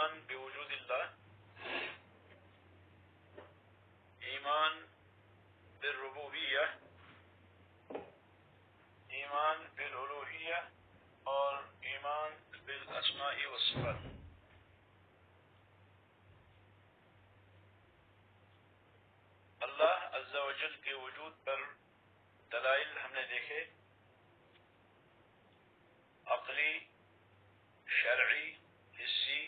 ایمان بوجود اللہ، ایمان بالربوبیہ، ایمان بالالوہیہ اور ایمان بالاسماء والصفات۔ اللہ عز و جل کے وجود پر دلائل ہم نے دیکھے، عقلی، شرعی، حسی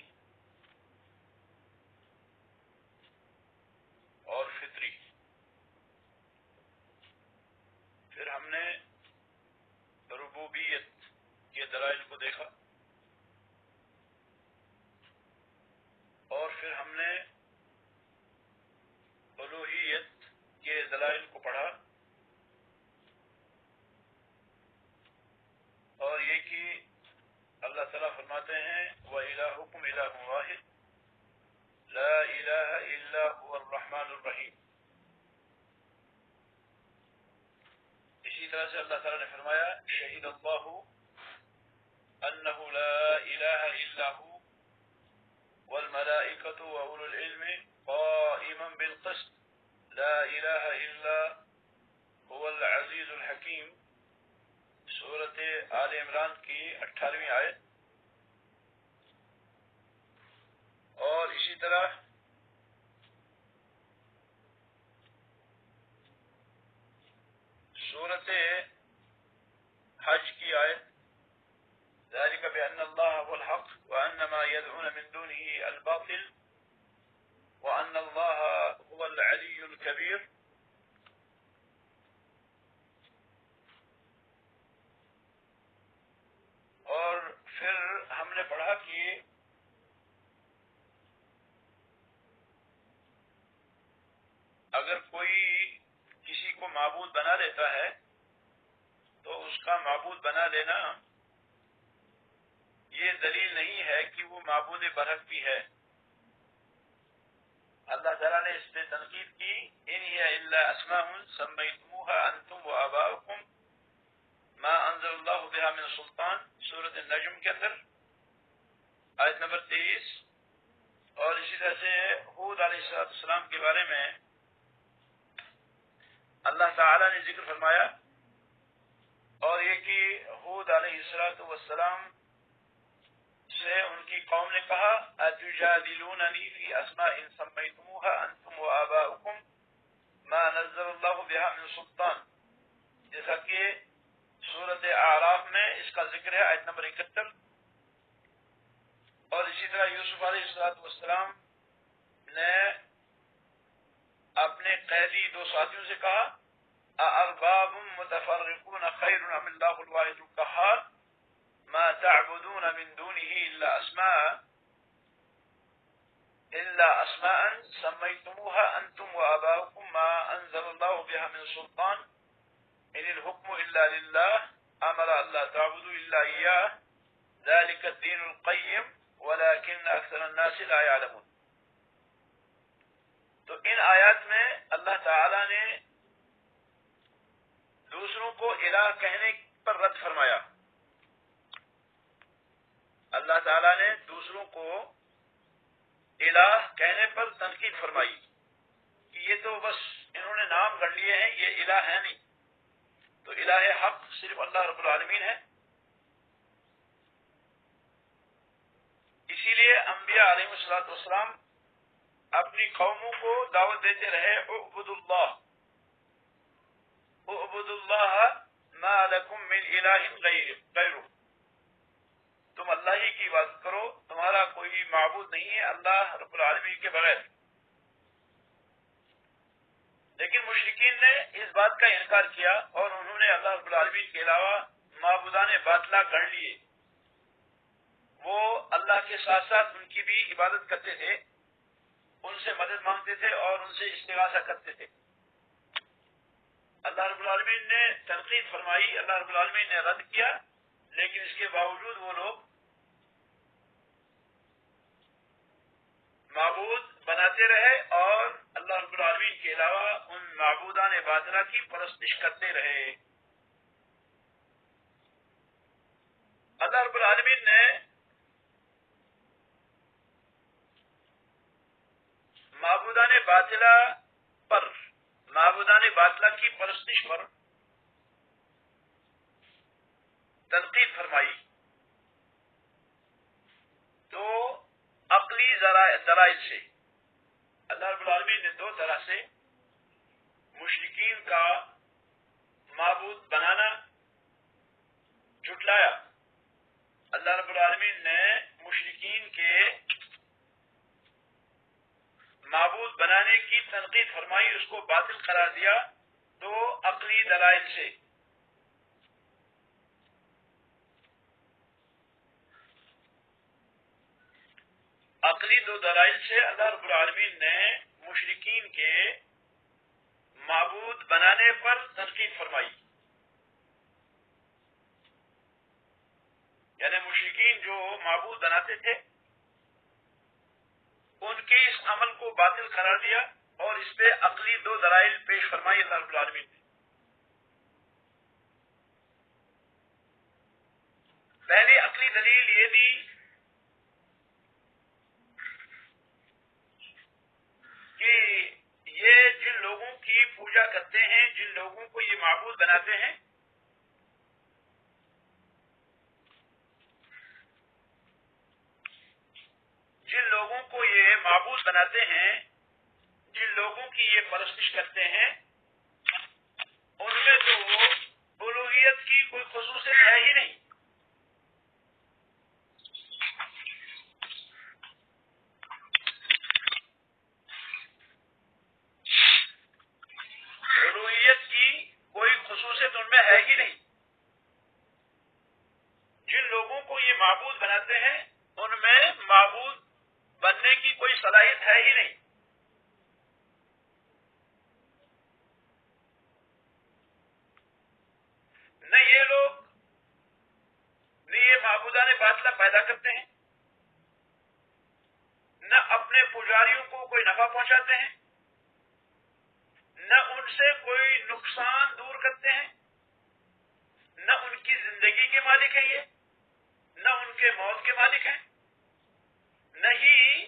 اور فطری۔ پھر ہم نے ربوبیت کے دلائل کو دیکھا، اور پھر ہم نے الوہیت کے دلائل کو پڑھا، اور یہ کہ اللہ تعالیٰ فرماتے ہیں وَإِلَٰهُكُمْ إِلَٰهٌ وَاحِدٌ لَا إِلَٰهَ إِلَّا هُوَ الرَّحْمَٰنُ الرَّحِيمُ۔ اسی طرح سے اللہ تعالیٰ نے فرمایا شہید اللہ انہ لا الہ الا ہو والملائکۃ واولو العلم قائما بالقسط لا الہ الا هو العزیز الحکیم، سورۃ آل عمران کی 18ویں آیت۔ اور اسی طرح سورۃ حج کی آیت ذلك بأن الله هو الحق وأن ما يدعون من دونه الباطل وأن الله هو العلي الكبير۔ اور پھر ہم نے پڑھا کہ اگر کوئی کسی کو معبود بنا لیتا ہے تو اس کا معبود بنا لینا یہ دلیل نہیں ہے کہ وہ معبود برحق بھی ہے۔ اللہ تعالیٰ نے اس پہ تنقید کی ان ہی الا اسماء سمیتموها انتم وآباؤکم ما انزل اللہ بها من سلطان، سورۃ النجم کے اندر آیت نمبر 23۔ اور اسی طرح سے ہود علیہ السلام کے بارے میں اللہ تعالیٰ نے ذکر فرمایا، اور یہ کہ ہود علیہ السلام سے ان کی قوم نے کہا اتجادلوننی فی اسماء سمیتموها انتم وآباؤکم ما نزل اللہ بها من سلطان، جیسا کہ سورۃ اعراف میں اس کا ذکر ہے آیت نمبر 71۔ اور اسی طرح یوسف علیہ السلام نے اپنے قیدی دو ساتھیوں سے کہا اارباب متفرقون خیر ام اللہ الواحد القہار ما تعبدون من دونه الا اسماء سمیتموها انتم وآباؤکم ما انزل اللہ بها من سلطان ان الحکم الا للہ امر اللہ تعبدوا الا ایاہ ذلك الدین القیم ولكن اکثر الناس لا يعلمون۔ تو ان آیات میں اللہ تعالی نے دوسروں کو الہ کہنے پر رد فرمایا۔ اللہ تعالیٰ نے دوسروں کو الہ کہنے پر تنقید فرمائی کہ یہ تو بس انہوں نے نام گڑھ لیے ہیں، یہ الہ ہے نہیں، تو الہ حق صرف اللہ رب العالمین ہے۔ اسی لیے انبیاء علیہ السلام اپنی قوموں کو دعوت دیتے رہے اعبدوا اللہ ما لکم من الہ غیرہ، تم اللہ ہی کی عبادت کرو، تمہارا کوئی معبود نہیں ہے اللہ رب العالمین کے بغیر۔ لیکن مشرکین نے اس بات کا انکار کیا اور انہوں نے اللہ رب العالمین کے علاوہ معبودان باطلہ گڑھ لیے۔ وہ اللہ کے ساتھ ساتھ ان کی بھی عبادت کرتے تھے، ان سے مدد مانگتے تھے اور ان سے استغاثہ کرتے تھے۔ اللہ رب العالمین نے تنقید فرمائی، اللہ رب العالمین نے رد کیا، لیکن اس کے باوجود وہ لوگ معبود بناتے رہے اور اللہ رب العالمین کے علاوہ ان معبودان باطلہ کی پرستش کرتے رہے۔ اللہ رب العالمین نے معبودان باطلہ پر، معبودان باطلہ کی پرستش پر تنقید فرمائی تو عقلی ذرائع سے اللہ رب العالمین نے دو طرح سے مشرکین کا معبود بنانا جھٹلایا۔ اللہ رب العالمین نے مشرکین کے معبود بنانے کی تنقید فرمائی، اس کو باطل قرار دیا دو عقلی دلائل سے۔ عقلی دو دلائل سے اللہ رب العالمین نے مشرکین کے معبود بنانے پر تنقید فرمائی، یعنی مشرکین جو معبود بناتے تھے ان کے اس عمل کو باطل قرار دیا اور اس پہ عقلی دو دلائل پیش فرمائی اللہ رب العالمین نے۔ پہلی عقلی دلیل یہ دی کہ یہ جن لوگوں کی پوجا کرتے ہیں، جن لوگوں کو یہ معبود بناتے ہیں، جن لوگوں کو یہ معبود بناتے ہیں، جن لوگوں کی یہ پرستش کرتے ہیں، ان میں تو الوہیت کی کوئی خصوصیت ہے ہی نہیں۔ الوہیت کی کوئی خصوصیت ان میں ہے ہی نہیں۔ جن لوگوں کو یہ معبود بناتے ہیں ان میں معبود بننے کی کوئی صلاحیت ہے ہی نہیں۔ نہ یہ لوگ نہ یہ معبودان باطلہ پیدا کرتے ہیں، نہ اپنے پجاریوں کو کوئی نفع پہنچاتے ہیں، نہ ان سے کوئی نقصان دور کرتے ہیں، نہ ان کی زندگی کے مالک ہیں یہ، نہ ان کے موت کے مالک ہیں، نہ ہی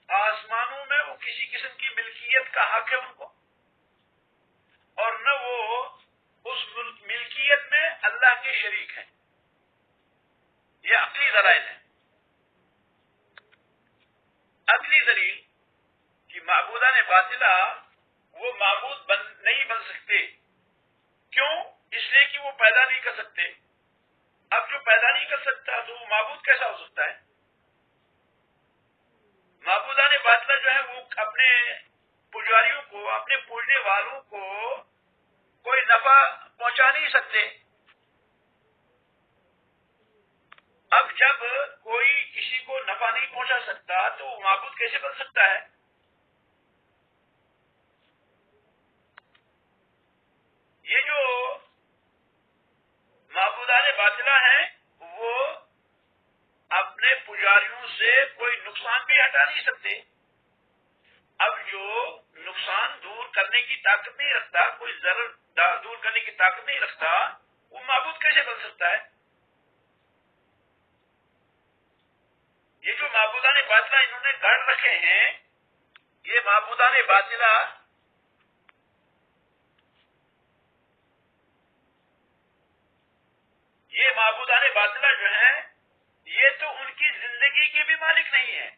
آسمانوں میں وہ کسی قسم کی ملکیت کا حق ہے ان کو، اور نہ وہ اس ملکیت میں اللہ کے شریک ہیں۔ یہ عقلی دلائل ہیں۔ اگلی دلیل کہ معبودان باطلہ وہ معبود نہیں بن سکتے، کیوں؟ اس لیے کہ وہ پیدا نہیں کر سکتے۔ اب جو پیدا نہیں کر سکتا تو وہ معبود کیسا ہو سکتا ہے؟ معبودان باطلہ جو ہے وہ اپنے پجاریوں کو، اپنے پوجنے والوں کو کوئی نفع پہنچا نہیں سکتے۔ اب جب کوئی کسی کو نفع نہیں پہنچا سکتا تو وہ معبود کیسے بن سکتا ہے؟ یہ جو معبودان باطلہ ہیں وہ اپنے پجاریوں سے کوئی نقصان بھی ہٹا نہیں سکتے۔ اب جو نقصان دور کرنے کی طاقت نہیں رکھتا، کوئی ضرر دور کرنے کی طاقت نہیں رکھتا، وہ معبود کیسے بن سکتا ہے؟ یہ جو معبودان باطلہ انہوں نے گڑھ رکھے ہیں، یہ معبودان باطلہ جو ہیں یہ تو ان کی زندگی کے بھی مالک نہیں ہیں۔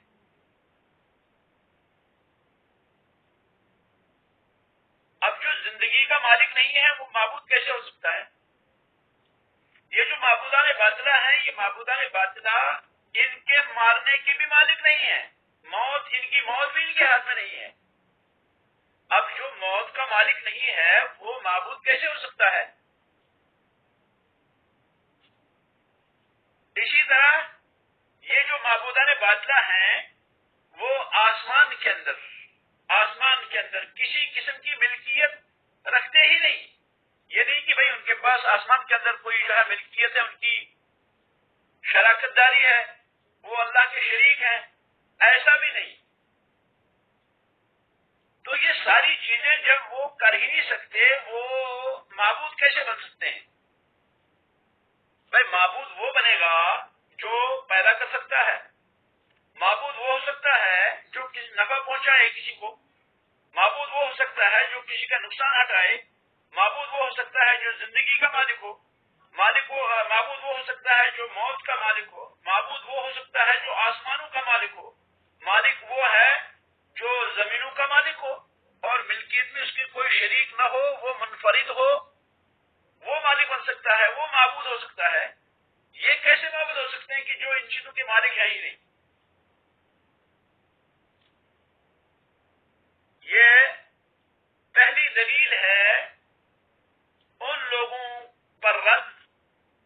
اب جو زندگی کا مالک نہیں ہے وہ معبود کیسے ہو سکتا ہے؟ یہ جو معبودان باطلہ ہیں، یہ معبودان باطلہ ان کے مارنے کے بھی مالک نہیں ہیں، ان کی موت بھی ان کے ہاتھ میں نہیں ہے۔ اب جو موت کا مالک نہیں ہے وہ معبود کیسے ہو سکتا ہے؟ اسی طرح یہ جو معبودان باطلہ ہیں وہ آسمان کے اندر کسی قسم کی ملکیت رکھتے ہی نہیں۔ یہ نہیں کہ بھئی ان کے پاس آسمان کے اندر کوئی جو ہے ملکیت ہے، ان کی شراکت داری ہے، وہ اللہ کے شریک ہیں، ایسا بھی نہیں۔ تو یہ ساری چیزیں جب وہ کر ہی نہیں سکتے، وہ معبود کیسے بن سکتے ہیں؟ بھائی معبود وہ بنے گا جو پیدا کر سکتا ہے، معبود وہ ہو سکتا ہے جو کسی نفع پہنچائے کسی کو، معبود وہ ہو سکتا ہے جو کسی کا نقصان ہٹائے، معبود وہ ہو سکتا ہے جو زندگی کا مالک ہو، معبود وہ ہو سکتا ہے جو موت کا مالک ہو، معبود وہ ہو سکتا ہے جو آسمانوں کا مالک ہو، مالک وہ ہے جو زمینوں کا مالک ہو اور ملکیت میں اس کی کوئی شریک نہ ہو، وہ منفرد ہو، وہ مالک بن سکتا ہے، وہ معبود ہو سکتا ہے۔ یہ کیسے معبود ہو سکتے ہیں کہ جو ان چیزوں کے مالک ہیں ہی نہیں؟ یہ پہلی دلیل ہے ان لوگوں پر رد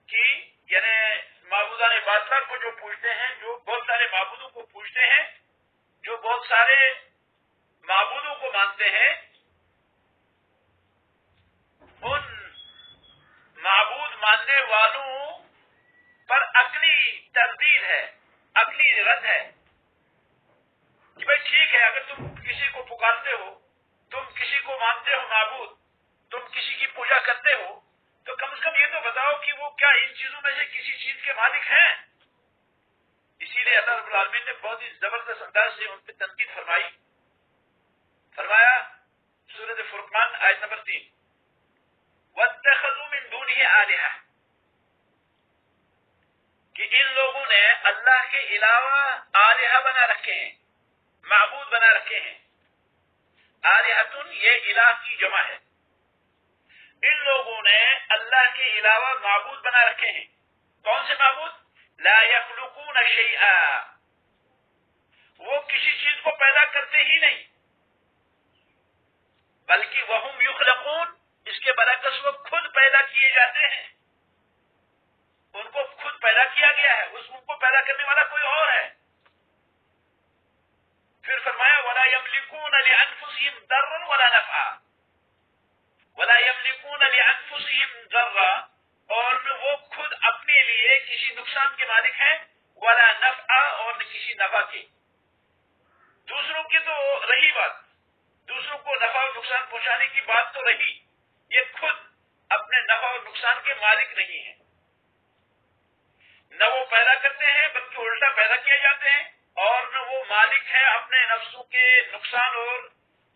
کی، یعنی معبودان باطلہ کو جو پوجتے ہیں، جو بہت سارے معبودوں کو پوجتے ہیں، جو بہت سارے معبودوں کو مانتے ہیں، ان معبود ماننے والوں پر عقلی تردید ہے، عقلی رد ہے کہ بھائی ٹھیک ہے، اگر تم کسی کو پکارتے ہو، تم کسی کو مانتے ہو معبود، تم کسی کی پوجا کرتے ہو، تو کم از کم یہ تو بتاؤ کہ وہ کیا ان چیزوں میں سے کسی چیز کے مالک ہیں؟ اسی لیے اللہ رب العالمین نے بہت ہی زبردست انداز سے ان پہ تنقید فرمائی۔ فرمایا سورۃ فرقان آیت نمبر 3، وَاتَّخَذُوا مِن دُونِهِ آلِهَةً، کہ ان لوگوں نے اللہ کے علاوہ آلہہ بنا رکھے ہیں، معبود بنا رکھے ہیں۔ آلہۃ یہ الہ کی جمع ہے۔ ان لوگوں نے اللہ کے علاوہ معبود بنا رکھے ہیں۔ کون سے معبود؟ لا یخلقون شیئا، وہ کسی چیز کو پیدا کرتے ہی نہیں، بلکہ وہم یخلقون، اس کے برعکس وہ خود پیدا کیے جاتے ہیں، ان کو خود پیدا کیا گیا ہے، ان کو پیدا کرنے والا کوئی اور ہے۔ پھر فرمایا ولا یملکون لانفسهم ضرا ولا نفعا، ولا یملکون لانفسهم ضرا، اور نہ وہ خود اپنے لیے کسی نقصان کے مالک ہیں، ولا نفعا، اور نہ کسی نفع کے۔ دوسروں کی تو رہی بات، دوسروں کو نفع اور نقصان پہنچانے کی بات تو رہی، یہ خود اپنے نفع اور نقصان کے مالک نہیں ہیں، نہ وہ پیدا کرتے ہیں بلکہ الٹا پیدا کیے جاتے ہیں، اور نہ وہ مالک ہیں اپنے نفسوں کے نقصان اور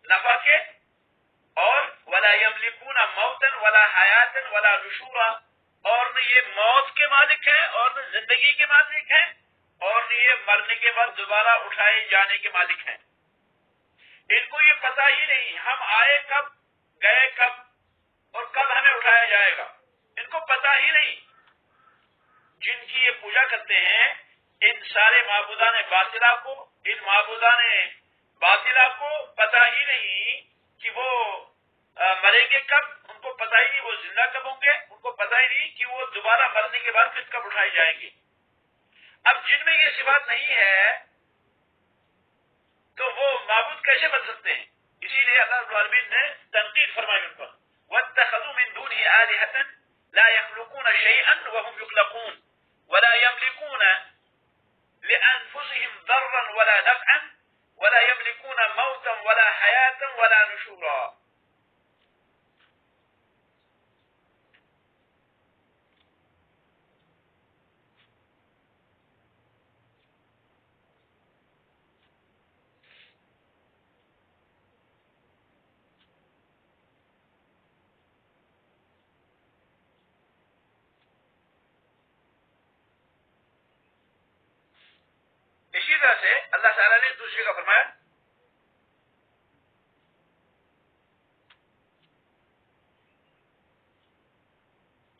نفع کے، اور ولا یملکون موتا ولا حیاتا ولا نشورا، اور نہ یہ موت کے مالک ہیں اور نہ زندگی کے مالک ہیں، اور نہ یہ مرنے کے بعد دوبارہ اٹھائے جانے کے مالک ہیں۔ ان کو یہ پتہ ہی نہیں ہم آئے کب، گئے کب، اور کب ہمیں اٹھایا جائے گا، ان کو پتہ ہی نہیں۔ جن کی یہ پوجا کرتے ہیں، ان سارے معبودان باطلہ کو، ان معبودان باطلہ کو پتہ ہی نہیں کہ وہ مریں گے کب، ان کو پتہ ہی نہیں وہ زندہ کب ہوں گے، ان کو پتہ ہی نہیں کہ وہ دوبارہ مرنے کے بعد پھر کب اٹھائے جائیں گے۔ اب جن میں یہ صفات نہیں ہے تو وہ معبود کیسے بن سکتے ہیں؟ اسی لیے اللہ رب العالمین نے تنقید فرمائی ان پر، وَاتَّخَذُوا مِن دُونِهِ آلِهَةً لَا يَخْلُقُونَ شَيْئًا وَهُمْ يُخْلَقُونَ وَلَا يَمْلِكُونَ لِأَنفُسِهِمْ ضَرًّا وَلَا نَفْعًا وَلَا يَمْلِكُونَ مَوْتًا وَلَا حَيَاةً وَلَا نُشُورًا۔ اسی طرح سے اللہ تعالیٰ نے دوسرے کا فرمایا،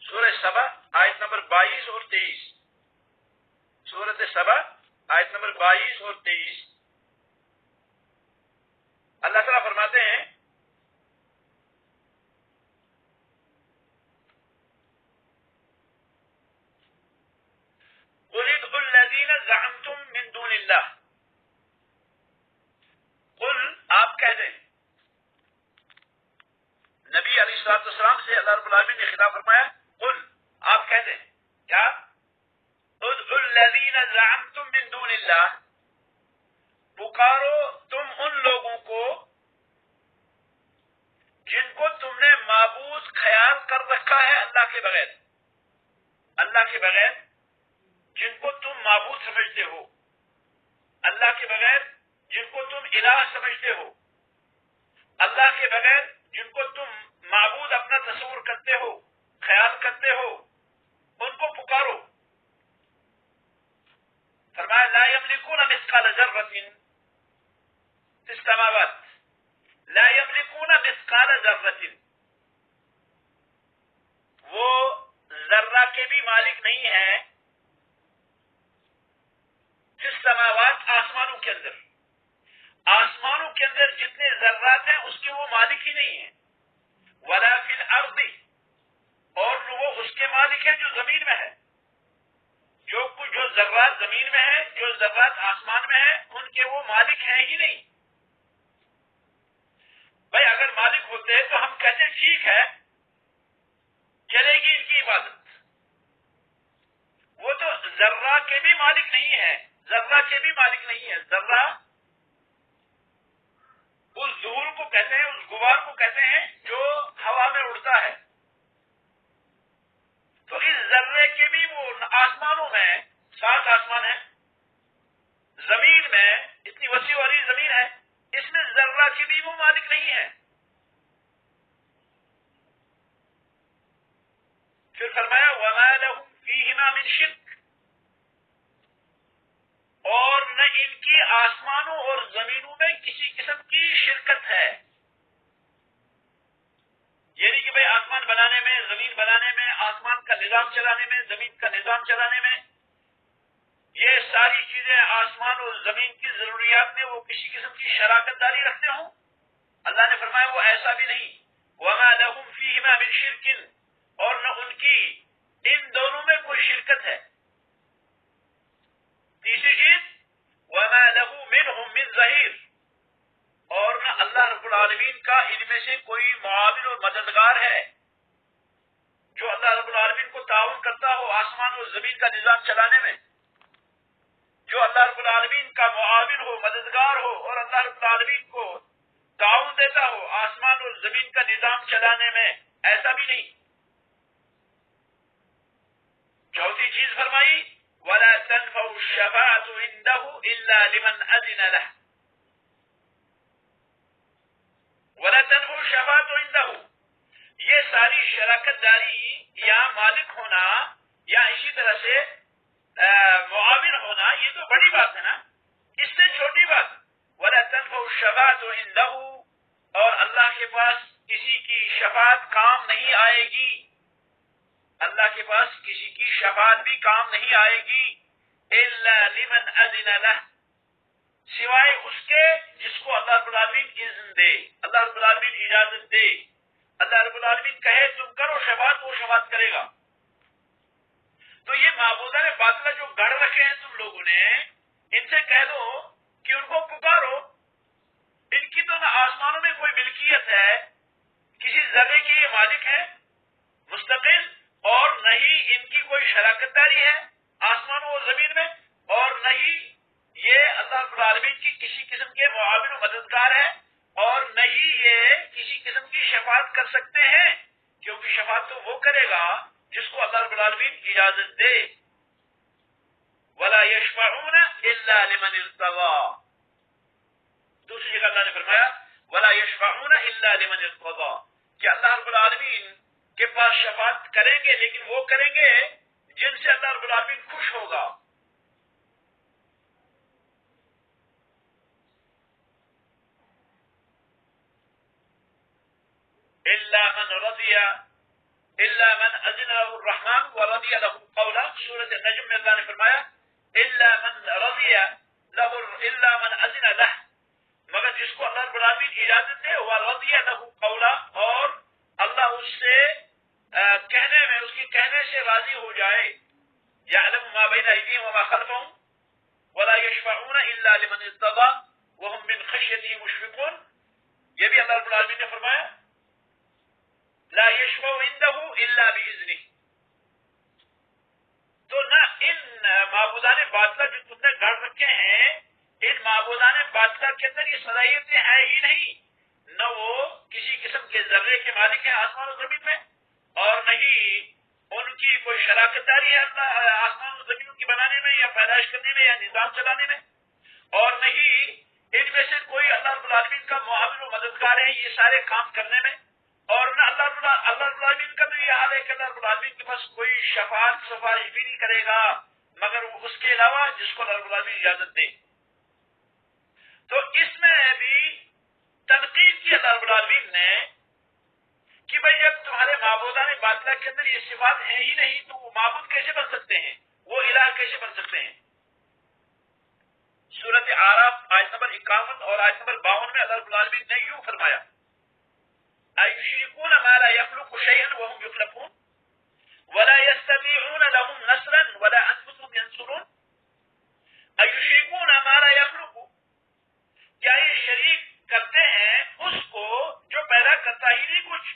سورہ سبا آیت نمبر 22 اور 23، سورۃ سبا آیت نمبر 22 اور 23، اللہ تعالیٰ فرماتے ہیں قُلِ ادْعُوا الَّذِينَ زَعَمْتُم مِّن دُونِ اللَّهِ، قل آپ کہہ دیں، نبی علیہ الصلوۃ والسلام سے اللہ رب العالمین نے خطاب فرمایا، قل آپ کہہ دیں، کیا؟ ادعوا الذین زعمتم من دون اللہ، پکارو تم ان لوگوں کو جن کو تم نے معبود خیال کر رکھا ہے اللہ کے بغیر، اللہ کے بغیر جن کو تم معبود سمجھتے ہو، اللہ کے بغیر جن کو تم الہ سمجھتے ہو، اللہ کے بغیر جن کو تم معبود اپنا تصور کرتے ہو، خیال کرتے ہو، ان کو پکارو۔ فرمایا لا یملکون مثقال ذرۃ فی السماوات، لا یملکون مثقال ذرۃ، وہ ذرہ کے بھی مالک نہیں ہیں، فی السماوات آسمانوں کے اندر، آسمانوں کے اندر جتنے ذرات ہیں اس کے وہ مالک ہی نہیں ہیں، ولا فی الارض، اور وہ اس کے مالک ہیں جو زمین میں ہے، جو ذرات زمین میں ہے، جو ذرات آسمان میں ہے، ان کے وہ مالک ہیں ہی نہیں۔ بھائی اگر مالک ہوتے تو ہم کہتے ٹھیک ہے چلے گی ان کی عبادت، وہ تو ذرہ کے بھی مالک نہیں ہے، ذرہ کے بھی مالک نہیں ہے۔ ذرہ اس دھول کو کہتے ہیں، اس غبار کو کہتے ہیں جو ہوا میں اڑتا ہے، تو اس ذرے کے بھی وہ آسمانوں میں 7 آسمان ہیں، زمین میں اتنی وسیع والی زمین ہے، اس میں ذرہ کے بھی وہ مالک نہیں ہے۔ پھر فرمایا وما لهم فیہما من شرک، اور نہ ان کی آسمانوں اور زمینوں میں کسی قسم کی شرکت ہے، یعنی کہ بھئی آسمان بنانے میں، زمین بنانے میں، آسمان کا نظام چلانے میں، زمین کا نظام چلانے میں، یہ ساری چیزیں آسمان اور زمین کی ضروریات میں وہ کسی قسم کی شراکت داری رکھتے ہوں؟ اللہ نے فرمایا وہ ایسا بھی نہیں۔ وما لهم فیہما من شرک، اور نہ ان کی ان دونوں میں کوئی شرکت ہے۔ تیسری چیز وما له منهم من ظہیر، اور نہ اللہ رب العالمین کا ان میں سے کوئی معاون اور مددگار ہے جو اللہ رب العالمین کو تعاون کرتا ہو آسمان اور زمین کا نظام چلانے میں، جو اللہ رب العالمین کا معاون ہو، مددگار ہو، اور اللہ رب العالمین کو تعاون دیتا ہو آسمان اور زمین کا نظام چلانے میں، ایسا بھی نہیں۔ چوتھی چیز فرمائی ولا تنفع الشفاعة عنده الا لمن اذن له، ولا تنفع الشفاعة عنده، یہ ساری شراکت داری یا مالک ہونا یا اسی طرح سے معاون ہونا، یہ تو بڑی بات ہے نا، اس سے چھوٹی بات ولا تنفع الشفاعة عنده، اور اللہ کے پاس کسی کی شفاعت کام نہیں آئے گی، اللہ کے پاس کسی کی شفاعت بھی کام نہیں آئے گی، الا لمن اذن له، سوائے اس کے جس کو اللہ رب العالمین اذن دے، اللہ رب العالمین اجازت دے، اللہ رب العالمین کہے تم کرو شفاعت، وہ شفاعت کرے گا۔ تو یہ معبودان باطلہ جو گڑھ رکھے ہیں تم لوگوں نے، ان سے کہہ دو کہ ان کو پکارو، ان کی تو نہ آسمانوں میں کوئی ملکیت ہے، کسی ذرے کے یہ مالک ہے مستقل، اور نہ ہی ان کی کوئی شراکت داری ہے آسمانوں اور زمین میں، اور نہ ہی یہ اللہ رب العالمین کی کسی قسم کے معاون و مددگار ہے، اور نہ ہی یہ کسی قسم کی شفاعت کر سکتے ہیں، کیونکہ شفاعت تو وہ کرے گا جس کو اللہ رب العالمین اجازت دے۔ ولا یشفعون الا لمن ارتضى، دوسری جگہ اللہ نے فرمایا ولا یشفعون الا لمن ارتضى، کہ اللہ رب العالمین کے پاس شفاعت کریں گے، لیکن وہ کریں گے جن سے اللہ رب العالمین خوش ہوگا۔ الا من رضی، الا من اذن له الرحمن ورضی له قولا، سورۃ النجم میں اللہ نے فرمایا الا من رضی له، الا من اذن له، مگر جس کو اللہ رب العالمین اجازت دے، ورضی له قولا، اور اللہ اس سے کہنے میں، اس کے کہنے سے راضی ہو جائے، یعلم ما بین ایدیہم وما خلفہم ولا یشفعون الا لمن ارتضى وهم من خشیتہ مشفقون، یہ بھی اللہ رب العالمین نے فرمایا لا یشفع عنده الا باذنہ۔ تو نہ ان معبودان باطلہ جو تم نے گھڑ رکھے ہیں، ان معبودان باطلہ کے اندر یہ صلاحیتیں ہیں ہی نہیں، نہ وہ کسی قسم کے ذرے کے مالک ہیں آسمان و زمین میں، اور نہ ہی ان کی کوئی شراکت داری ہے اللہ آسمان و زمینوں کی بنانے میں یا پیدائش کرنے میں یا نظام چلانے میں، اور نہ ہی ان میں سے کوئی العالمین کا معاون و مددگار ہے یہ سارے کام کرنے میں، اور نہ اللہ رب العالمین کا بھی یہ حال ہے کہ اللہ رب العالمین کے پاس کوئی شفاعت سفارش بھی نہیں کرے گا مگر وہ اس کے علاوہ جس کو اللہ رب العالمین اجازت دے۔ تو اس میں بھی تنقید کی اللہ رب العالمین نے کہ بھئی جب تمہارے معبودان باطلہ کے اندر یہ صفات ہیں ہی نہیں تو وہ معبود کیسے بن سکتے ہیں، وہ الہ کیسے بن سکتے ہیں۔ سورۃ اعراف آیت نمبر 51 اور آیت نمبر 52 میں اللہ رب العالمین نے یوں فرمایا اَيُشْرِكُونَ مَا لَا يَخْلُقُ شَيْئًا وَهُمْ يُخْلَقُونَ وَلَا يَسْتَطِيعُونَ لَهُمْ نَصْرًا وَلَا أَنفُسُهُمْ يَنصُرُونَ۔ اَيُشْرِكُونَ مَا لَا يَخْلُقُ، کیا یہ شریک کرتے ہیں اس کو جو پیدا کرتا ہی نہیں کچھ،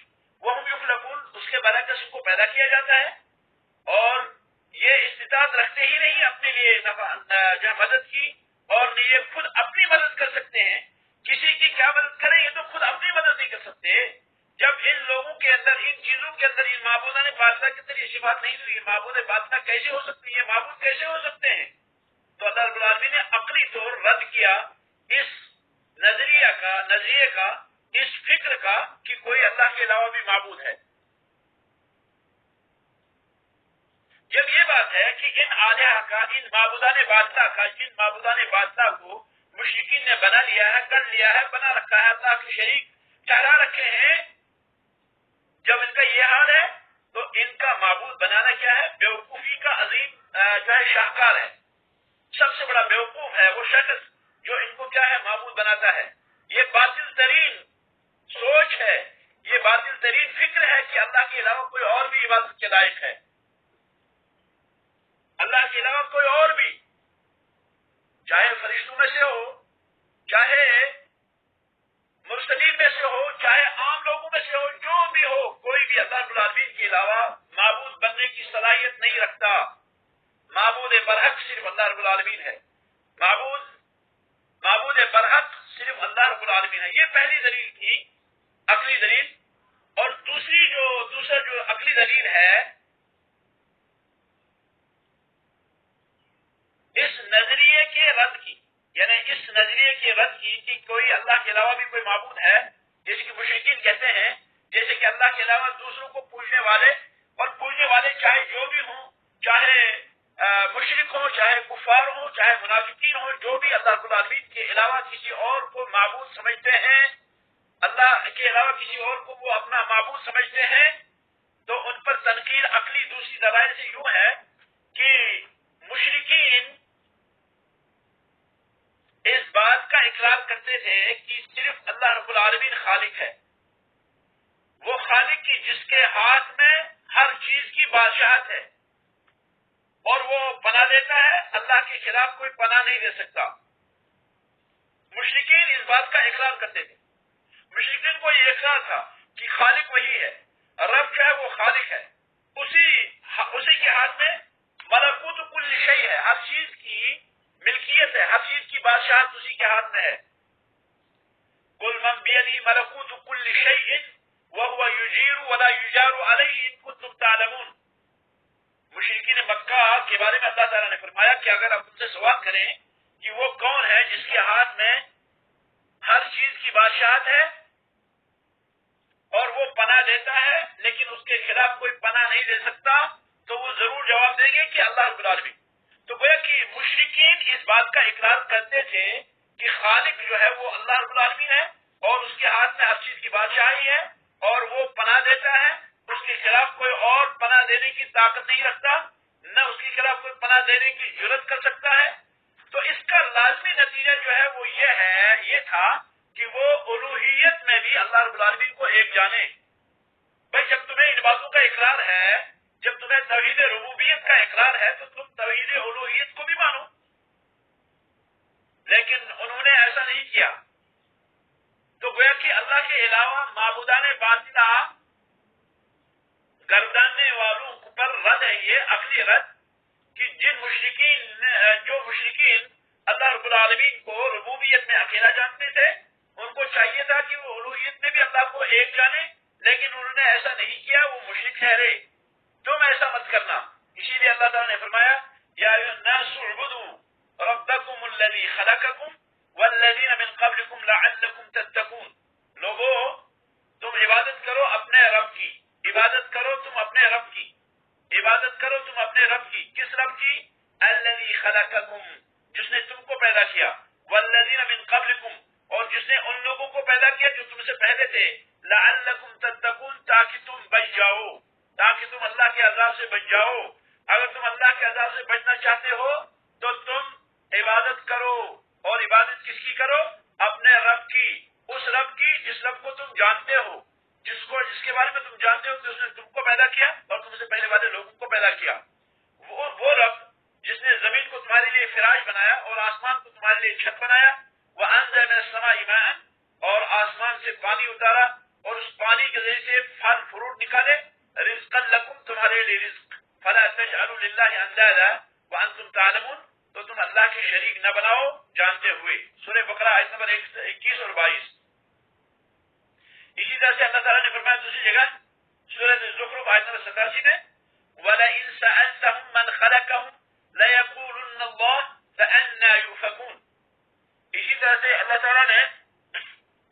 وَهُمْ يُخْلَقُونَ اس کے برعکس ان کو پیدا کیا جاتا ہے، اور یہ استطاعت رکھتے ہی نہیں اپنے لیے جو مدد کی، اور نہ یہ خود اپنی مدد کر سکتے ہیں۔ کسی کی کیا مدد کریں، یہ تو خود اپنی مدد نہیں کر سکتے۔ جب ان لوگوں کے اندر، ان چیزوں کے اندر، ان معبودان باطلہ کے اندر یہ صفات نہیں تو یہ معبود باطلہ کیسے ہو سکتی ہیں، یہ معبود کیسے ہو سکتے ہیں؟ تو اللہ رب العالمین نے عقلی طور رد کیا اس نظریے کا، اس فکر کا کہ کوئی اللہ کے علاوہ بھی معبود ہے۔ جب یہ بات ہے کہ ان آلیہ کا، ان معبودان باطلہ کا، جن معبودان باطلہ کو مشرکین نے بنا لیا ہے، کر لیا ہے، بنا رکھا ہے، اللہ کے شریک ٹھہرا رکھے ہیں، جب ان کا یہ حال ہے تو ان کا معبود بنانا کیا ہے؟ بیوقوفی کا عظیم جو ہے شاہکار ہے، سب سے بڑا بیوقوف ہے وہ شخص جو ان کو کیا ہے معبود بناتا ہے۔ یہ باطل ترین سوچ ہے، یہ باطل ترین فکر ہے کہ اللہ کے علاوہ کوئی اور بھی عبادت کے لائق ہے، اللہ کے علاوہ کوئی اور بھی، چاہے فرشتوں میں سے ہو، چاہے مرسلین میں سے ہو، چاہے عام لوگوں میں سے ہو، جو بھی ہو، کوئی بھی اللہ رب العالمین کے علاوہ معبود بننے کی صلاحیت نہیں رکھتا۔ معبود برحق صرف اللہ رب العالمین ہے، معبود برحق صرف اللہ رب العالمین ہے۔ یہ پہلی دلیل تھی، عقلی دلیل۔ اور دوسرا جو عقلی دلیل ہے، اس نظریے کے رد کی، یعنی اس نظریے کی رد کی کہ کوئی اللہ کے علاوہ بھی کوئی معبود ہے، جیسے کہ مشرکین کہتے ہیں، جیسے کہ اللہ کے علاوہ دوسروں کو پوجنے والے، اور پوجنے والے چاہے جو بھی ہوں، چاہے مشرک ہوں، چاہے کفار ہوں، چاہے منافقین ہوں، جو بھی اللہ رب العالمین کے علاوہ کسی اور کو معبود سمجھتے ہیں، اللہ کے علاوہ کسی اور کو وہ اپنا معبود سمجھتے ہیں، تو ان پر تنقید عقلی دوسری دلائل سے یوں ہے کہ مشرکین اس بات کا اقرار کرتے تھے کہ صرف اللہ رب العالمین خالق ہے، وہ خالق کی جس کے ہاتھ میں ہر چیز کی بادشاہت ہے، اور وہ پناہ دیتا ہے، اللہ کے خلاف کوئی پناہ نہیں دے سکتا۔ مشرکین اس بات کا اقرار کرتے تھے، مشرکین کو یہ اقرار تھا کہ خالق وہی ہے، رب جو ہے وہ خالق ہے، اسی کے ہاتھ میں ملکوت کل شیء ہے، ہر چیز کی ملکیت ہے، ہر چیز کی بادشاہت اسی کے ہاتھ میں ہے۔ قل من بیدہ ملکوت کل شیء وهو یجیر ولا یجار علیہ ان کنتم تعلمون۔ مشرکین مکہ کے بارے میں اللہ تعالیٰ نے فرمایا کہ اگر آپ ان سے سوال کریں کہ وہ کون ہے جس کے ہاتھ میں ہر چیز کی بادشاہت ہے اور وہ پناہ دیتا ہے لیکن اس کے خلاف کوئی پناہ نہیں دے سکتا، تو وہ ضرور جواب دیں گے کہ اللہ رب العالمین۔ تو گویا کہ مشرکین اس بات کا اقرار کرتے تھے کہ خالق جو ہے وہ اللہ رب العالمین ہے، اور اس کے ہاتھ میں ہر چیز کی بادشاہی ہے، اور وہ پناہ دیتا ہے، اس کے خلاف کوئی اور پناہ دینے کی طاقت نہیں رکھتا، نہ اس کے خلاف کوئی پناہ دینے کی جرات کر سکتا ہے۔ تو اس کا لازمی نتیجہ جو ہے وہ یہ تھا کہ وہ الوہیت میں بھی اللہ رب العالمین کو ایک جانے۔ بھائی جب تمہیں ان باتوں کا اقرار ہے، جب تمہیں توحید ربوبیت کا اقرار ہے، تو تم توحید الوہیت کو بھی مانو، لیکن انہوں نے ایسا نہیں کیا۔ تو گویا کہ اللہ کے علاوہ معبودان باطلہ گرداننے والوں پر رد ہے، یہ عقلی رد کہ جو مشرکین اللہ رب العالمین کو ربوبیت میں اکیلا جانتے تھے، ان کو چاہیے تھا کہ وہ الوہیت میں بھی اللہ کو ایک جانے، لیکن انہوں نے ایسا نہیں کیا، وہ مشرک ٹھہرے۔ تم ایسا مت کرنا، اسی لیے اللہ تعالیٰ نے فرمایا یا ایھا الناس اعبدوا ربکم الذی خلقکم والذین من قبلکم لعلکم تتقون، لوگو تم عبادت کرو اپنے رب کی، عبادت کرو تم اپنے رب کی، عبادت کرو تم اپنے رب کی، کس رب کی؟ الذی خلقکم، جس نے تم کو پیدا کیا، والذین من قبلکم، اور جس نے ان لوگوں کو پیدا کیا جو تم سے پہلے تھے، لعلکم تتقون، تاکہ تم بچ جاؤ، تاکہ تم اللہ کے عذاب سے بچ جاؤ۔ اگر تم اللہ کے عذاب سے بچنا چاہتے ہو تو تم عبادت کرو، اور عبادت کس کی کرو؟ اپنے رب کی، اس رب کی جس رب کو تم جانتے ہو، جس کے بارے میں تم جانتے ہو کہ اس نے تم کو پیدا کیا اور تم سے پہلے والے لوگوں کو پیدا کیا۔ وہ رب جس نے زمین کو تمہارے لیے فراش بنایا اور آسمان کو تمہارے لیے چھت بنایا، وَأَنزَلَ مِنَ السَّمَاءِ مَاءً، اور آسمان سے پانی اتارا اور اس پانی کے ذریعے سے پھل فروٹ نکالے، رِزْقًا لَكُمْ، تمہارے لیے رزق، فَلَا تَجْعَلُوا لِلَّهِ أَندَادًا وَأَنتُمْ تَعْلَمُونَ، تو تم اللہ کے شریک نہ بناؤ جانتے ہوئے۔ سورہ بقرہ آیت نمبر 21 اور 22۔ اسی طرح سے اللہ تعالیٰ نے فرمایا دوسری جگہ سورہ الزخرف آیت نمبر 87 میں، وَلَئِن سَأَلْتَهُم مَّنْ خَلَقَهُم لَيَقُولُنَّ اللَّهُ فَأَنَّىٰ يُؤْفَكُونَ۔ اسی طرح سے اللہ تعالیٰ نے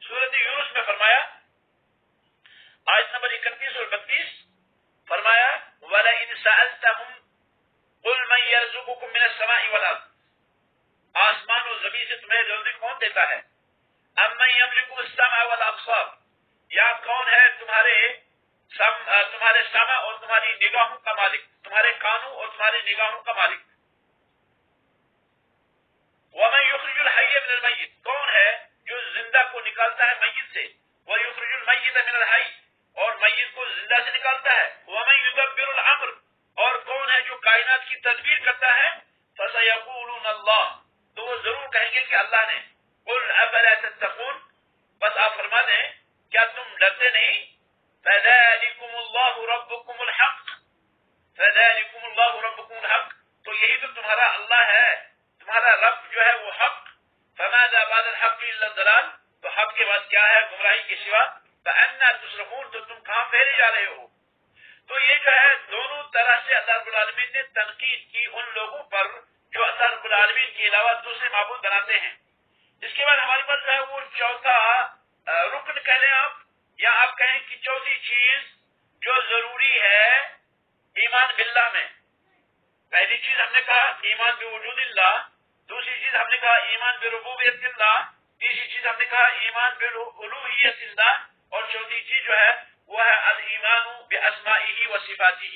سورۃ یونس میں فرمایا آیت نمبر 31 اور 32، فرمایا وَلَئِن سَأَلْتَهُم قُلْ مَن يَرْزُقُكُم مِّنَ السَّمَاءِ وَالْأَرْضِ، آسمان اور زمین سے تمہیں رزق کون دیتا ہے؟ أَمَّن يَمْلِكُ السَّمْعَ وَالْأَبْصَارَ، یا کون ہے تمہارے سمع اور تمہاری نگاہوں کا مالک، تمہارے کانوں اور تمہاری نگاہوں کا مالک؟ وَمَن يُخْرِجُ الْحَيَّ مِنَ الْمَيِّتِ، کون ہے جو زندہ کو نکالتا ہے میت سے؟ وَيُخْرِجُ الْمَيِّتَ مِنَ الْحَيِّ، اور میت کو زندہ سے نکالتا ہے۔ وَمَن يُدَبِّرُ الْأَمْرَ، اور کون ہے جو کائنات کی تدبیر کرتا ہے؟ فَسَيَقُولُونَ اللَّهُ، تو وہ ضرور کہیں گے کہ اللہ نے۔ قُلْ أَفَلَا تَتَّقُونَ، بس آپ فرما دیں کیا تم ڈرتے نہیں؟ فَذَلِكُمُ اللَّهُ رَبُّكُمُ الْحَقُّ، فَذَلِكُمُ اللَّهُ رَبُّكُمُ الْحَقُّ، تو یہی تو تمہارا اللہ ہے، تمہارا رب جو ہے وہ حق۔ فَمَاذَا بَعْدَ الْحَقِّ إِلَّا الضَّلَالُ، تو حق کے بعد کیا ہے؟ گمراہی کے سوا۔ فَأَنَّىٰ تُصْرَفُونَ، تو تم کہاں پھیرے جا رہے ہو؟ تو یہ جو ہے دونوں طرح سے اللہ رب العالمین نے تنقید کی ان لوگوں پر جو اللہ رب العالمین کے علاوہ دوسرے معبود بناتے ہیں۔ اس کے بعد ہمارے پاس جو ہے وہ چوتھا رکن کہہ لیں آپ، یا آپ کہیں کہ چوتھی چیز جو ضروری ہے ایمان باللہ میں۔ پہلی چیز ہم نے کہا ایمان بوجود اللہ، دوسری چیز ہم نے کہا ایمان بربوبیت اللہ، تیسری چیز ہم نے کہا ایمان بالالوہیت اللہ، اور چوتھی چیز جو ہے وہ ہے الایمان باسمائہ و صفاتہ،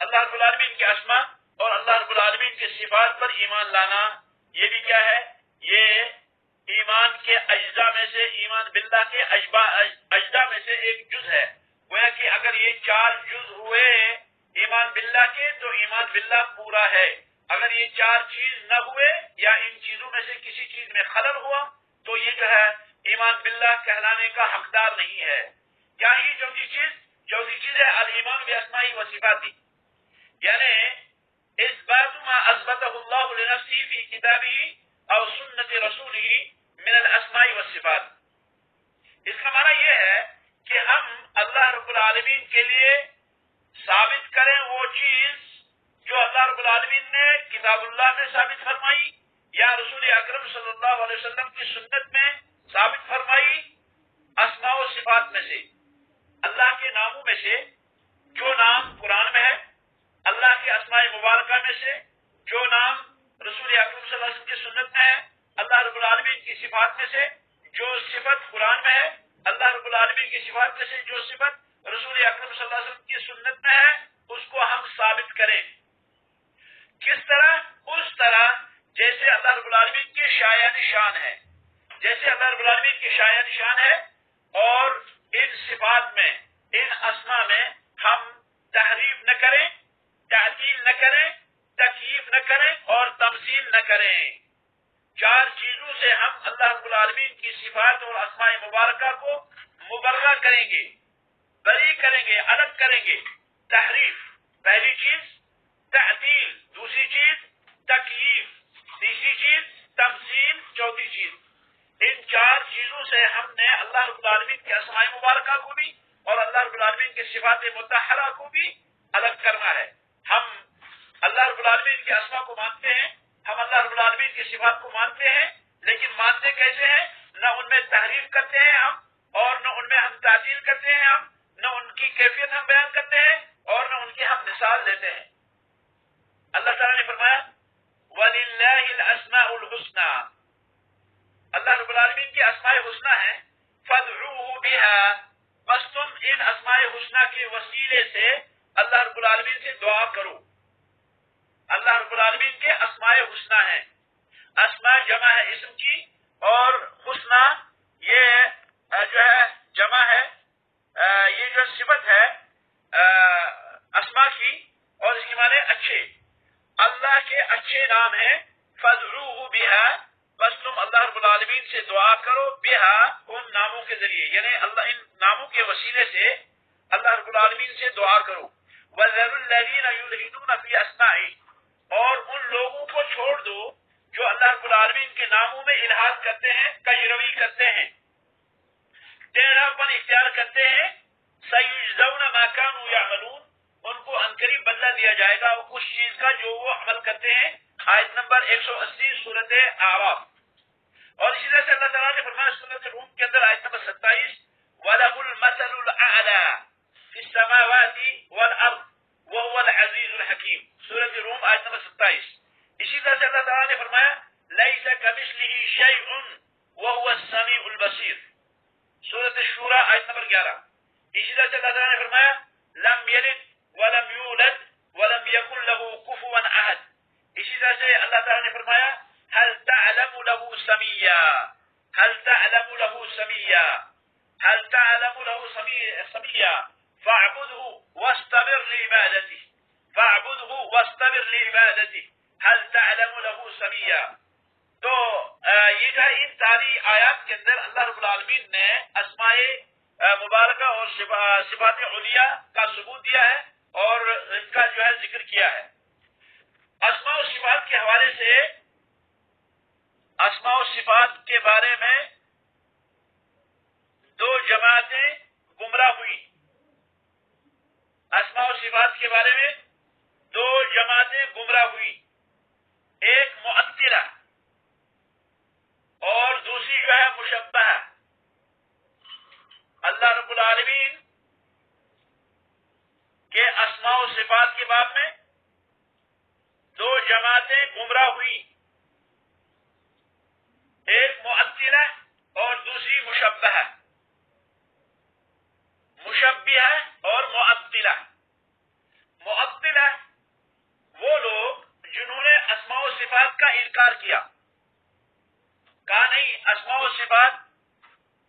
اللہ رب العالمین کے اسماء اور اللہ رب العالمین کے صفات پر ایمان لانا۔ یہ بھی کیا ہے؟ یہ ایمان کے اجزاء میں سے، ایمان باللہ کے اجزاء میں سے ایک جز ہے۔ گویا کہ اگر یہ 4 جز ہوئے ایمان باللہ کے تو ایمان باللہ پورا ہے۔ اگر یہ 4 چیز نہ ہوئے یا ان چیزوں میں سے کسی چیز میں خلل ہوا تو یہ جو ہے ایمان باللہ کہلانے کا حقدار نہیں ہے۔ کیا ہی چوتھی چیز ہے الایمان باسمائہ و صفاتہ، یعنی اثبات ما اثبتہ اللہ لنفسہ فی کتابہ او سنت رسولہ من الاسماء والصفات۔ اس کا معنی یہ ہے کہ ہم اللہ رب العالمین کے لیے ثابت کریں وہ چیز جو اللہ رب العالمین نے کتاب اللہ میں ثابت فرمائی یا رسول اکرم صلی اللہ علیہ وسلم کی سنت میں ثابت فرمائی، اسماء و صفات میں سے، اللہ کے ناموں میں سے جو نام قرآن میں ہے، اللہ کے اسماء مبارکہ میں سے جو نام رسول اکرم صلی اللہ علیہ وسلم کی سنت میں ہے، اللہ رب العالمین کی صفات میں سے جو صفت قرآن میں ہے، اللہ رب العالمین کی صفات میں سے جو صفت رسول اکرم صلی اللہ علیہ وسلم کی سنت میں ہے، اس کو ہم ثابت کریں۔ کس طرح؟ اس طرح جیسے اللہ رب العالمین کی شایان شان ہے، جیسے اللہ رب العالمین کی شایان شان ہے، اور ان صفات میں، ان اسماء میں ہم تحریف نہ کریں، تعطیل نہ کریں، تکییف نہ کریں اور تمثیل نہ کریں۔ 4 چیزوں سے ہم اللہ رب العالمین کی صفات اور اسماء مبارکہ کو مبرہ کریں گے، بری کریں گے، الگ کریں گے۔ تحریف پہلی چیز، تعطیل دوسری چیز، تکییف تیسری چیز، تمثیل چوتھی چیز۔ ان 4 چیزوں سے ہم نے اللہ رب العالمین کے اسماء مبارکہ کو بھی اور اللہ رب العالمین کے صفات مطہرہ کو بھی الگ کرنا ہے۔ ہم اللہ رب العالمین کے اسماء کو مانتے ہیں، ہم اللہ رب العالمین کی صفات کو مانتے ہیں، لیکن مانتے کیسے ہیں؟ نہ ان میں تحریف کرتے ہیں ہم، اور نہ ان میں ہم تعطیل کرتے ہیں ہم، نہ ان کی کیفیت ہم بیان کرتے ہیں، اور نہ ان کی ہم مثال دیتے ہیں۔ اللہ تعالیٰ نے فرمایا وَلِلَّهِ الْأَسْمَاءُ الْحُسْنَى، اللہ رب العالمین کے اسماء حسنہ ہیں، فَادْعُوهُ بِهَا، بس تم ان اسماء حسنہ کے وسیلے سے اللہ رب العالمین سے دعا کرو۔ اللہ رب العالمین کے اسماء حسنہ ہیں، اسماء جمع ہے اسم کی، اور حسنہ یہ جو ہے جمع ہے، یہ جو صفت ہے اسماء کی، اور اس کے معنی اچھے، اللہ کے اچھے نام ہیں۔ فَادْعُوهُ بِهَا، بس تم اللہ رب العالمین سے دعا کرو، بِهَا ان ناموں کے ذریعے، یعنی اللہ ان ناموں کے وسیلے سے اللہ رب العالمین سے دعا کرو۔ وَذَرُوا الَّذِينَ يُلْحِدُونَ فِي أَسْمَائِهِ، اور ان لوگوں کو چھوڑ دو جو اللہ رب العالمین کے ناموں میں الحاد کرتے ہیں، کجروی کرتے ہیں، ٹیڑھا پن اختیار کرتے ہیں۔ سَيُجْزَوْنَ مَا كَانُوا يَعْمَلُونَ، ان کو عنقریب بدلہ دیا جائے گا اس چیز کا جو وہ عمل کرتے ہیں۔ آیت نمبر 180 سورۃ اعراف۔ اور اسی طرح سے اللہ تعالیٰ نے فرمایا سورۃ روم کے اندر آیت نمبر 27 وَلَهُ الْمَثَلُ الْأَعْلَى فِي السَّمَاوَاتِ وَالْأَرْضِ وَهُوَ الْعَزِيزُ الْحَكِيمُ، سورۃ روم آیت نمبر 27۔ اسی طرح سے اللہ تعالیٰ نے فرمایا لَيْسَ كَمِثْلِهِ شَيْءٌ وَهُوَ السَّمِيعُ الْبَصِيرُ، سورۃ الشورى آیت نمبر 11۔ اسی طرح سے اللہ تعالیٰ نے فرمایا لَمْ يَلِدْ وَلَمْ يُولَدْ وَلَمْ يَكُنْ لَهُ كُفُوًا أَحَدٌ۔ اسی طرح سے اللہ تعالیٰ نے فرمایا هل تعلم له سميا، هل تعلم له سميا، هل تعلم له سميا فاعبده واستمر لعبادته، فاعبده واستمر لعبادته، هل تعلم له سميا۔ تو یہ جو ہے ان ساری آیات کے اندر اللہ رب العالمین نے اسماء مبارکہ اور صفات علیہ کا ثبوت دیا ہے اور ان کا جو ہے ذکر کیا ہے۔ اسماء و صفات کے حوالے سے اسماء و صفات کے بارے میں دو جماعتیں گمراہ ہوئی، اسماء و صفات کے بارے میں دو جماعتیں گمراہ ہوئی، ایک معطلہ اور دوسری جو ہے مشبہہ۔ اللہ رب العالمین کے اسماء و صفات کے باب میں دو جماعتیں گمراہ ہوئی، ایک معطلہ اور دوسری مشبہہ، مشبہہ اور معطلہ۔ معطلہ وہ لوگ جنہوں نے اسماء و صفات کا انکار کیا، کہا نہیں اسماء و صفات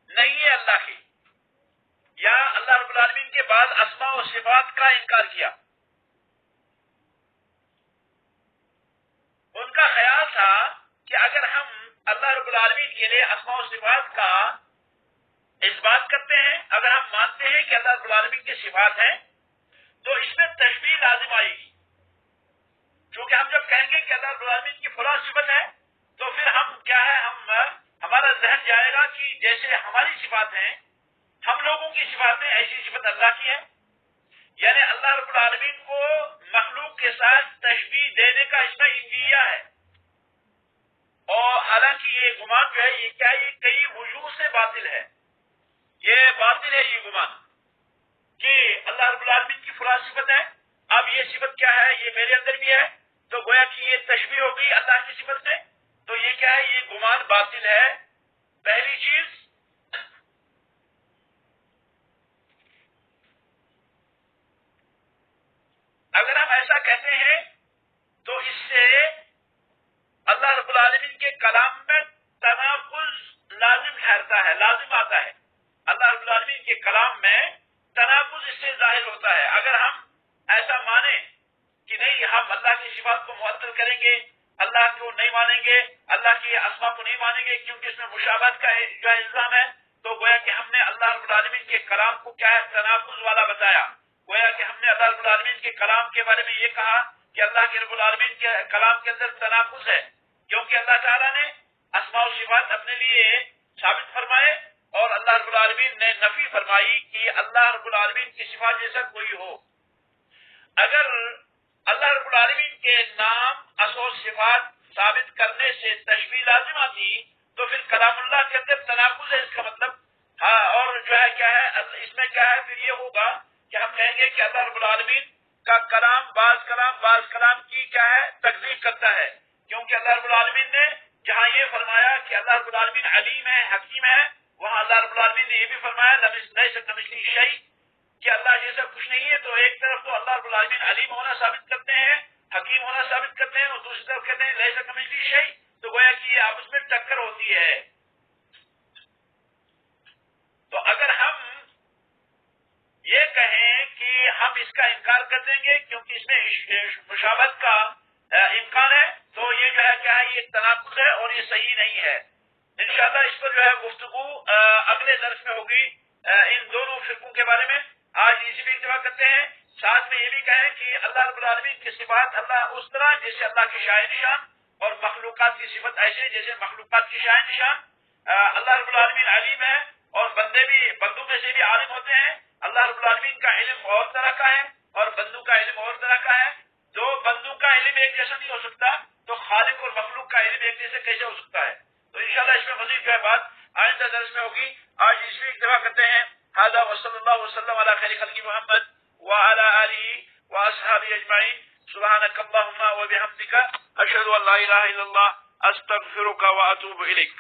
نہیں ہے اللہ کی، یا اللہ رب العالمین کے بعد اسماء و صفات کا انکار کیا۔ ان کا خیال تھا کہ اگر ہم اللہ رب العالمین کے لیے اسماء و صفات کا اس بات کرتے ہیں، اگر ہم مانتے ہیں کہ اللہ رب العالمین کی صفات ہیں، تو اس میں تشبیہ لازم آئے گی، کیونکہ ہم جب کہیں گے کہ اللہ رب العالمین کی فلاں صفت ہے تو پھر ہم کیا ہے، ہمارا ذہن جائے گا کہ جیسے ہماری صفات ہیں، ہم لوگوں کی صفاتیں ایسی صفت اللہ کی ہے، یعنی اللہ رب العالمین کو مخلوق کے ساتھ تشبیہ دینے کا اس میں اندیہ ہے۔ اور حالانکہ یہ گمان جو ہے یہ کیا، یہ کئی وجوہ سے باطل ہے، یہ باطل ہے یہ گمان کہ اللہ رب العالمین کی فلاں صفت ہے، اب یہ صفت کیا ہے یہ میرے اندر بھی ہے، تو گویا کہ یہ تشبیہ ہو گئی اللہ کی صفت سے، تو یہ کیا ہے، یہ گمان باطل ہے۔ پہلی چیز اگر ہم ایسا کہتے ہیں تو اس سے اللہ رب العالمین کے کلام میں تناقض لازم ٹھہرتا ہے، لازم آتا ہے۔ اللہ رب العالمین کے کلام میں تناقض اس سے ظاہر ہوتا ہے۔ اگر ہم ایسا مانیں کہ نہیں ہم اللہ کی صفات کو معطل کریں گے، اللہ کو نہیں مانیں گے، اللہ کی اسماء کو نہیں مانیں گے کیونکہ اس میں مشابہت کا جو الزام ہے، تو گویا کہ ہم نے اللہ رب العالمین کے کلام کو کیا ہے، تناقض والا بتایا۔ گویا کہ ہم نے اللہ رب العالمین کے کلام کے بارے میں یہ کہا کہ اللہ کے رب العالمین کے کلام کے اندر تناقض ہے، کیونکہ اللہ تعالیٰ نے اسماء و صفات اپنے لیے ثابت فرمائے اور اللہ رب العالمین نے نفی فرمائی کہ اللہ رب العالمین کی صفات جیسا کوئی ہو۔ اگر اللہ رب العالمین کے نام، اصول، صفات ثابت کرنے سے تشبیہ لازم آتی تو پھر کلام اللہ کے اندر تناقض ہے اس کا مطلب. ہاں اور جو ہے کیا ہے اس میں کیا ہے پھر یہ ہوگا کہ ہم کہیں گے کہ اللہ رب العالمین کا کلام بعض کلام کی کیا ہے تکذیب کرتا ہے، کیونکہ اللہ رب العالمین نے جہاں یہ فرمایا کہ اللہ رب العالمین علیم ہے حکیم ہے، وہاں اللہ رب العالمین نے یہ بھی فرمایا لیس کمثلہ شیء کہ اللہ جیسا کچھ نہیں ہے. تو ایک طرف تو اللہ رب العالمین علیم ہونا ثابت کرتے ہیں، حکیم ہونا ثابت کرتے ہیں، اور دوسری طرف کہتے ہیں لیس کمثلہ شیء. تو گویا کہ یہ آپس میں ٹکر ہوتی ہے. تو اگر ہم یہ کہیں کہ ہم اس کا انکار کر دیں گے کیونکہ اس میں مشابہت کا امکان ہے، تو یہ جو ہے کیا ہے یہ تناقض ہے اور یہ صحیح نہیں ہے. انشاءاللہ اس پر جو ہے گفتگو اگلے درس میں ہوگی ان دونوں فرقوں کے بارے میں. آج اسی پہ اتفاق کرتے ہیں. ساتھ میں یہ بھی کہیں کہ اللہ رب العالمین کی صفات اللہ اس طرح جیسے اللہ کی شاہ نشان، اور مخلوقات کی صفت ایسے جیسے مخلوقات کی شاہ نشان. اللہ رب العالمین علیم ہے اور بندوں میں سے بھی عالم ہوتے ہیں. اللہ رب العالمین کا علم اور طرح کا ہے اور بندوں کا علم اور طرح کا ہے. دو بندوں کا علم ایک جیسا نہیں ہو سکتا، تو خالق اور مخلوق کا علم ایک جیسے کیسے ہو سکتا ہے؟ تو انشاءاللہ اس میں مزید جو ہے بات آئندہ درس میں ہوگی. آج اس میں اتفاق کرتے ہیں. هذا وصلی اللہ وسلم علی خیر خلق محمد وعلى آله واصحابه اجمعین. سبحانك اللهم وبحمدك اشهد ان لا اله الا الله استغفرك واتوب اليك.